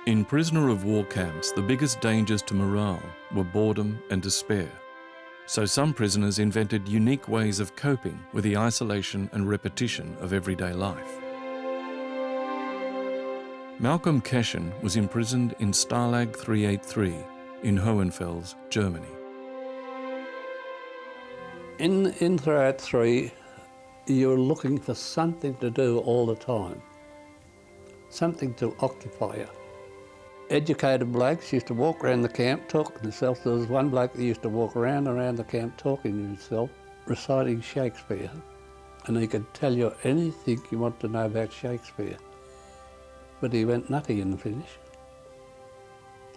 In prisoner of war camps, the biggest dangers to morale were boredom and despair. So some prisoners invented unique ways of coping with the isolation and repetition of everyday life. Malcolm Keshan was imprisoned in Stalag 383 in Hohenfels, Germany. In 383, you're looking for something to do all the time, something to occupy you. Educated blokes used to walk around the camp talking to themselves. There was one bloke that used to walk around the camp talking to himself, reciting Shakespeare, and he could tell you anything you want to know about Shakespeare. But he went nutty in the finish.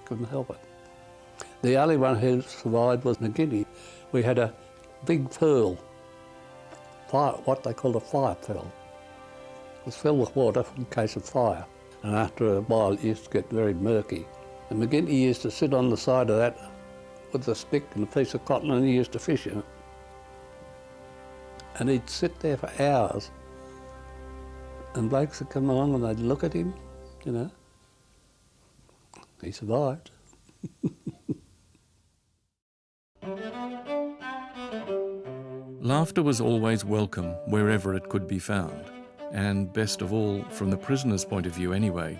Couldn't help it. The only one who survived was McGinney. We had a big pearl, what they called a fire pearl. It was filled with water in case of fire. And after a while it used to get very murky. And McGinney used to sit on the side of that with a stick and a piece of cotton, and he used to fish in it. And he'd sit there for hours, and blokes would come along and they'd look at him, you know. He survived. Laughter was always welcome wherever it could be found, and best of all, from the prisoner's point of view anyway,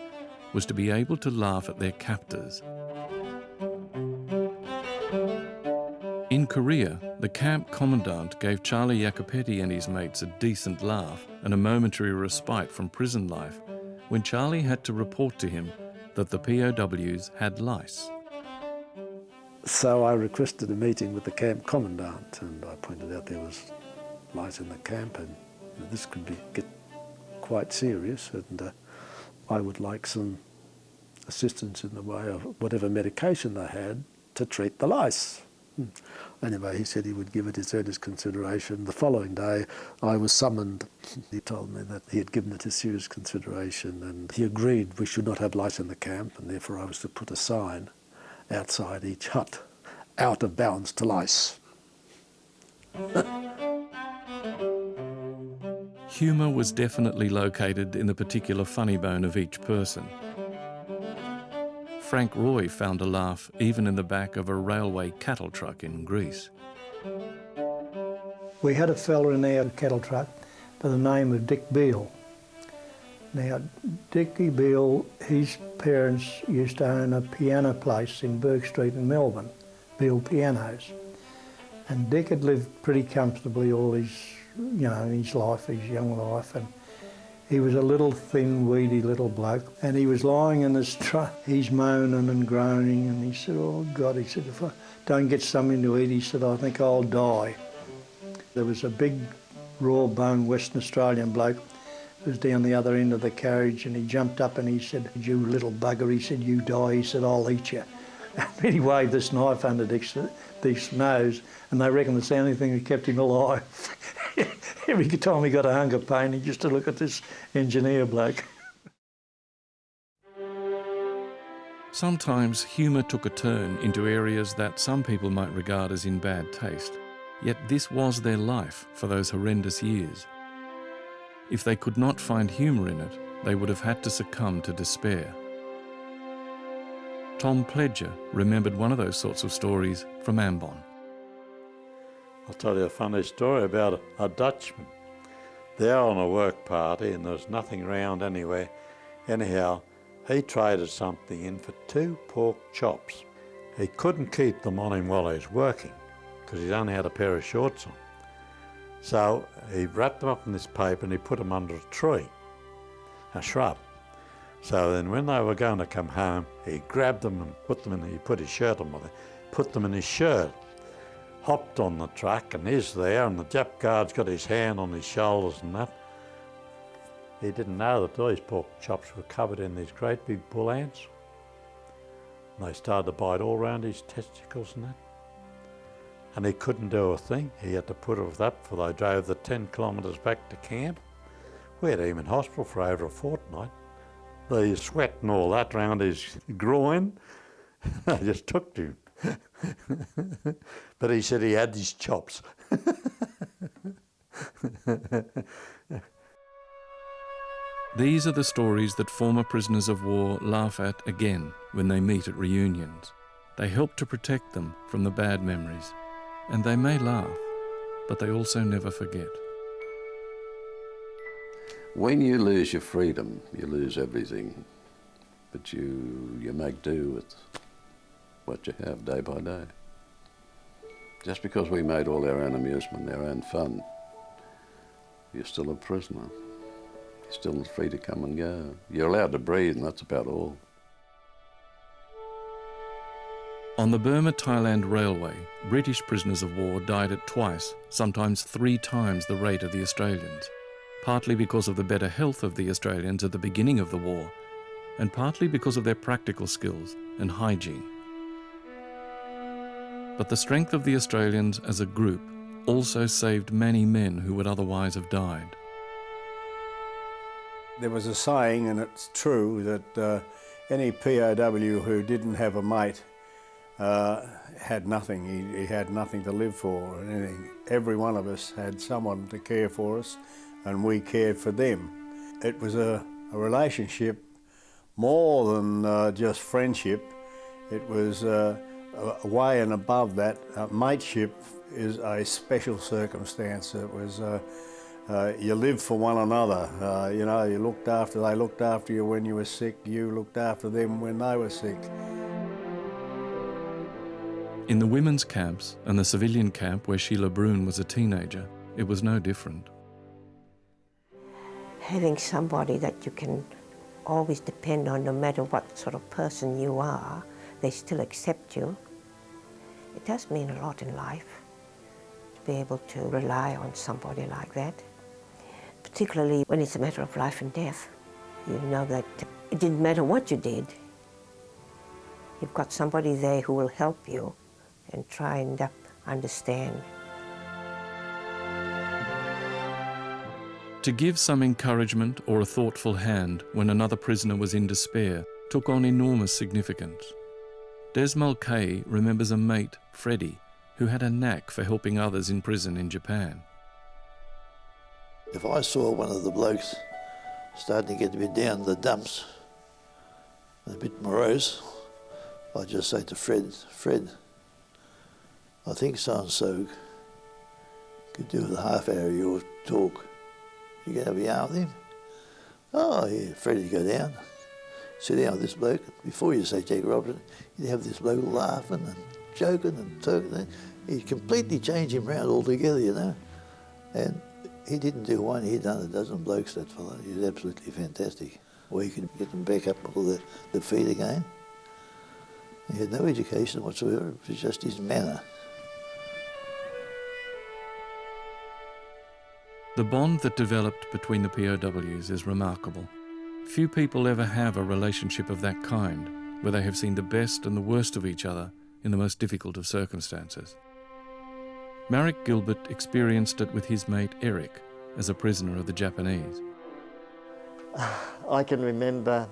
was to be able to laugh at their captors. In Korea, the camp commandant gave Charlie Yacopetti and his mates a decent laugh and a momentary respite from prison life when Charlie had to report to him that the POWs had lice. So I requested a meeting with the camp commandant, and I pointed out there was lice in the camp, and this could get quite serious, and I would like some assistance in the way of whatever medication they had to treat the lice. Anyway, he said he would give it his earnest consideration. The following day, I was summoned. He told me that he had given it his serious consideration, and he agreed we should not have lice in the camp, and therefore I was to put a sign outside each hut, out of bounds to lice. Humour was definitely located in the particular funny bone of each person. Frank Roy found a laugh even in the back of a railway cattle truck in Greece. We had a fella in our cattle truck by the name of Dick Beale. Now, Dickie Beale, his parents used to own a piano place in Burke Street in Melbourne, Beale Pianos. And Dick had lived pretty comfortably all his, his life, his young life, and he was a little thin, weedy little bloke, and he was lying in his truck. He's moaning and groaning, and he said, "Oh God," he said, "if I don't get something to eat," he said, "I think I'll die." There was a big, raw-boned Western Australian bloke who was down the other end of the carriage, and he jumped up and he said, "You little bugger," he said, "you die," he said, "I'll eat you." And he waved this knife under Dick's nose, and they reckon it's the only thing that kept him alive. Every time he got a hunger pain, he used to look at this engineer bloke. Sometimes humour took a turn into areas that some people might regard as in bad taste, yet this was their life for those horrendous years. If they could not find humour in it, they would have had to succumb to despair. Tom Pledger remembered one of those sorts of stories from Ambon. I'll tell you a funny story about a Dutchman. They're on a work party and there's nothing around anywhere. Anyhow, he traded something in for 2 pork chops. He couldn't keep them on him while he was working because he'd only had a pair of shorts on. So he wrapped them up in this paper and he put them under a tree, a shrub. So then when they were going to come home, he grabbed them and put them in, he put his shirt on with it, put them in his shirt, hopped on the truck, and he's there, and the Jap guard's got his hand on his shoulders and that. He didn't know that these pork chops were covered in these great big bull ants. And they started to bite all round his testicles and that. And he couldn't do a thing. He had to put up with that before they drove the 10 kilometres back to camp. We had him in hospital for over a fortnight. The sweat and all that round his groin, I just took to him. But he said he had his chops. These are the stories that former prisoners of war laugh at again when they meet at reunions. They help to protect them from the bad memories, and they may laugh, but they also never forget. When you lose your freedom, you lose everything, but you make do with what you have day by day. Just because we made all our own amusement, our own fun, you're still a prisoner. You're still free to come and go. You're allowed to breathe, and that's about all. On the Burma-Thailand Railway, British prisoners of war died at twice, sometimes 3 times the rate of the Australians, partly because of the better health of the Australians at the beginning of the war, and partly because of their practical skills and hygiene. But the strength of the Australians as a group also saved many men who would otherwise have died. There was a saying, and it's true, that any POW who didn't have a mate had nothing. He had nothing to live for or anything. Every one of us had someone to care for us, and we cared for them. It was a relationship more than just friendship. It was way and above that. Mateship is a special circumstance. It was you lived for one another. You know, they looked after you when you were sick. You looked after them when they were sick. In the women's camps and the civilian camp where Sheila Broun was a teenager, it was no different. Having somebody that you can always depend on, no matter what sort of person you are, they still accept you. It does mean a lot in life to be able to rely on somebody like that, particularly when it's a matter of life and death. You know that it didn't matter what you did. You've got somebody there who will help you and try and understand. To give some encouragement or a thoughtful hand when another prisoner was in despair took on enormous significance. Des Mulcahy remembers a mate, Freddie, who had a knack for helping others in prison in Japan. If I saw one of the blokes starting to get a bit down in the dumps, a bit morose, I'd just say to Fred, I think so-and-so could do with a half hour of your talk. You going to have a yarn with him? Oh, yeah, Freddie'd go down, sit down with this bloke. Before you say Jack Robertson, you'd have this bloke laughing and joking and talking. He'd completely change him round altogether, you know. And he didn't do one, he'd done a dozen blokes, that fellow. He was absolutely fantastic. Or he could get them back up on the feet again. He had no education whatsoever, it was just his manner. The bond that developed between the POWs is remarkable. Few people ever have a relationship of that kind, where they have seen the best and the worst of each other in the most difficult of circumstances. Maric Gilbert experienced it with his mate Eric as a prisoner of the Japanese. I can remember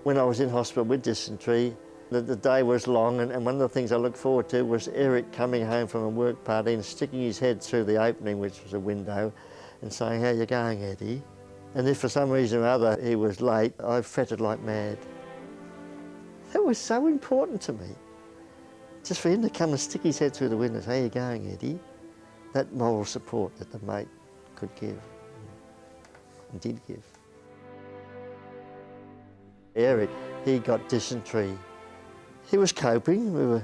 when I was in hospital with dysentery, the day was long, and one of the things I looked forward to was Eric coming home from a work party and sticking his head through the opening, which was a window, and saying, "How you going, Eddie?" And if for some reason or other he was late, I fretted like mad. That was so important to me. Just for him to come and stick his head through the window and say, "How you going, Eddie?" That moral support that the mate could give, and did give. Eric, he got dysentery. He was coping, we were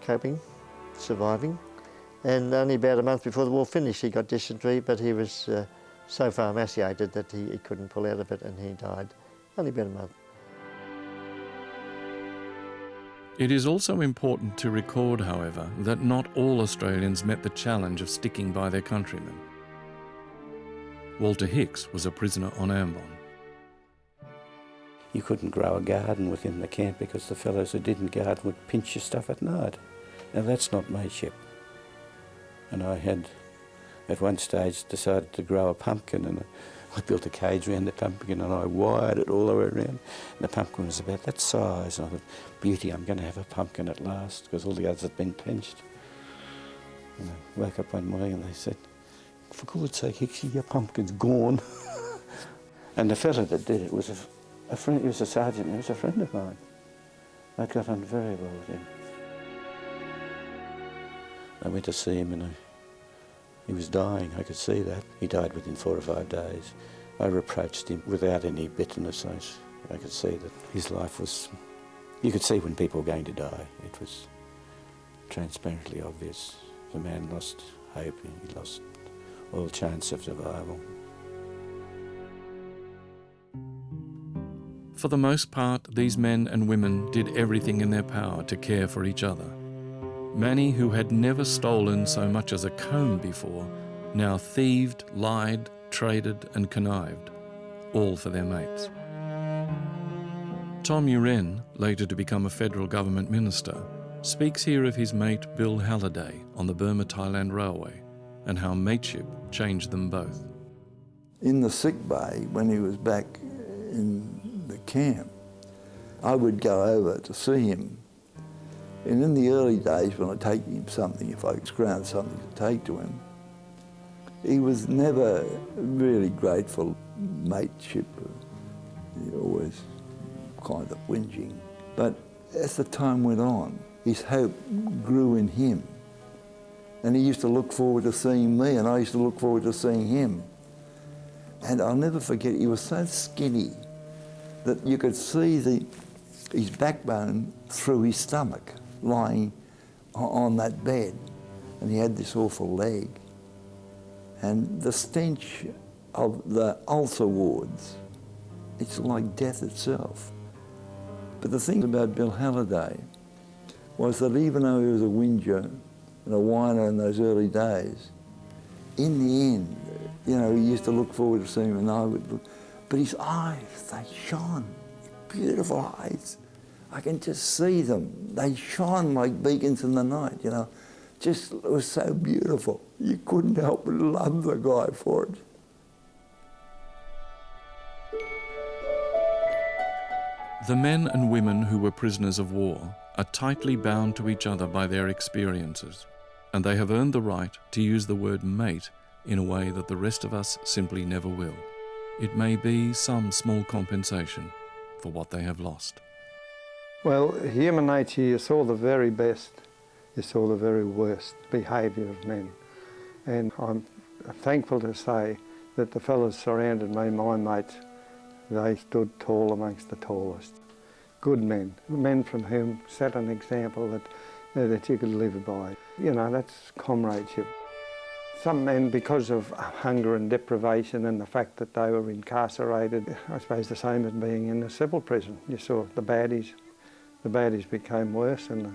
coping, surviving, and only about a month before the war finished he got dysentery, but he was so far emaciated that he couldn't pull out of it, and he died only about a month. It is also important to record, however, that not all Australians met the challenge of sticking by their countrymen. Walter Hicks was a prisoner on Ambon. You couldn't grow a garden within the camp because the fellows who didn't garden would pinch your stuff at night. Now that's not mateship. And I had, at one stage, decided to grow a pumpkin, and I built a cage around the pumpkin and I wired it all the way around. And the pumpkin was about that size, and I thought, beauty, I'm going to have a pumpkin at last, because all the others had been pinched. And I woke up one morning and they said, "For God's sake, Hicksy, your pumpkin's gone." And the fellow that did it was a friend, he was a sergeant, he was a friend of mine. I got on very well with him. I went to see him and he was dying, I could see that. He died within 4 or 5 days. I reproached him without any bitterness. I could see that his life was, you could see when people were going to die. It was transparently obvious. The man lost hope, he lost all chance of survival. For the most part, these men and women did everything in their power to care for each other. Many who had never stolen so much as a comb before now thieved, lied, traded and connived, all for their mates. Tom Uren, later to become a federal government minister, speaks here of his mate Bill Halliday on the Burma-Thailand Railway and how mateship changed them both. In the sick bay, when he was back in the camp, I would go over to see him. And in the early days when I'd take him something, if I scrounged something to take to him, he was never really grateful. Mateship, always kind of whinging. But as the time went on, his hope grew in him. And he used to look forward to seeing me, and I used to look forward to seeing him. And I'll never forget, he was so skinny that you could see his backbone through his stomach, lying on that bed. And he had this awful leg. And the stench of the ulcer wards, it's like death itself. But the thing about Bill Halliday was that even though he was a whinger and a whiner in those early days, in the end, you know, he used to look forward to seeing him and I would look, but his eyes, they shone, beautiful eyes. I can just see them. They shone like beacons in the night, you know. Just, it was so beautiful. You couldn't help but love the guy for it. The men and women who were prisoners of war are tightly bound to each other by their experiences, and they have earned the right to use the word mate in a way that the rest of us simply never will. It may be some small compensation for what they have lost. Well, human nature, you saw the very best, you saw the very worst behaviour of men. And I'm thankful to say that the fellows surrounded me, my mates, they stood tall amongst the tallest. Good men, men from whom set an example that you could live by. You know, that's comradeship. Some men, because of hunger and deprivation and the fact that they were incarcerated, I suppose the same as being in a civil prison. You saw the baddies became worse, and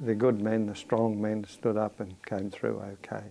the good men, the strong men stood up and came through okay.